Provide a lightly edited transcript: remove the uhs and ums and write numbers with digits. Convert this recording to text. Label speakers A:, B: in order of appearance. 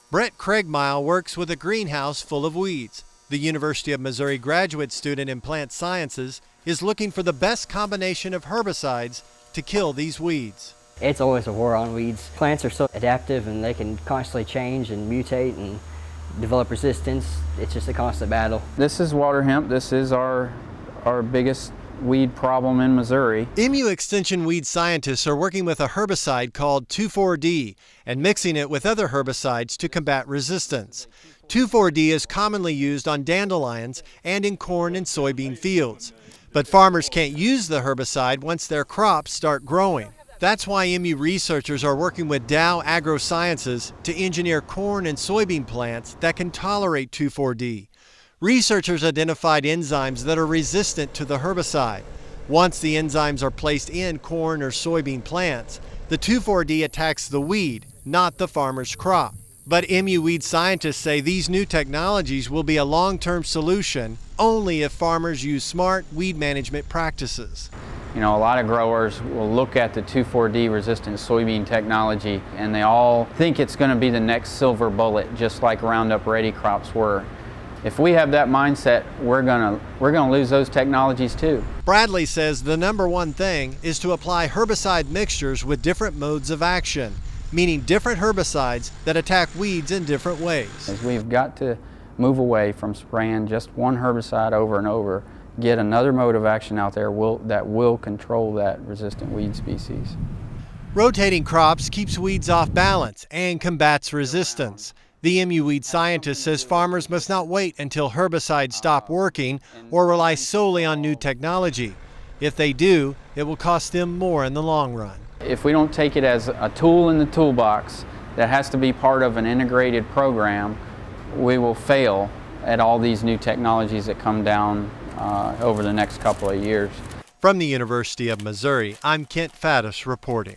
A: Brett Craigmyle works with a greenhouse full of weeds. The University of Missouri graduate student in plant sciences is looking for the best combination of herbicides to kill these weeds.
B: It's always a war on weeds. Plants are so adaptive and they can constantly change and mutate and develop resistance. It's just a constant battle.
C: This is water hemp. This is our biggest weed problem in Missouri.
A: MU Extension weed scientists are working with a herbicide called 2,4-D and mixing it with other herbicides to combat resistance. 2,4-D is commonly used on dandelions and in corn and soybean fields. But farmers can't use the herbicide once their crops start growing. That's why MU researchers are working with Dow AgroSciences to engineer corn and soybean plants that can tolerate 2,4-D. Researchers identified enzymes that are resistant to the herbicide. Once the enzymes are placed in corn or soybean plants, the 2,4-D attacks the weed, not the farmer's crop. But MU weed scientists say these new technologies will be a long-term solution only if farmers use smart weed management practices.
C: You know, a lot of growers will look at the 2,4-D resistant soybean technology and they all think it's going to be the next silver bullet, just like Roundup Ready crops were. If we have that mindset, we're gonna lose those technologies too.
A: Bradley says the number one thing is to apply herbicide mixtures with different modes of action, meaning different herbicides that attack weeds in different ways.
C: As we've got to move away from spraying just one herbicide over and over, get another mode of action out there that will control that resistant weed species.
A: Rotating crops keeps weeds off balance and combats resistance. The MU weed scientist says farmers must not wait until herbicides stop working or rely solely on new technology. If they do, it will cost them more in the long run.
C: If we don't take it as a tool in the toolbox that has to be part of an integrated program, we will fail at all these new technologies that come down over the next couple of years.
A: From the University of Missouri, I'm Faddis reporting.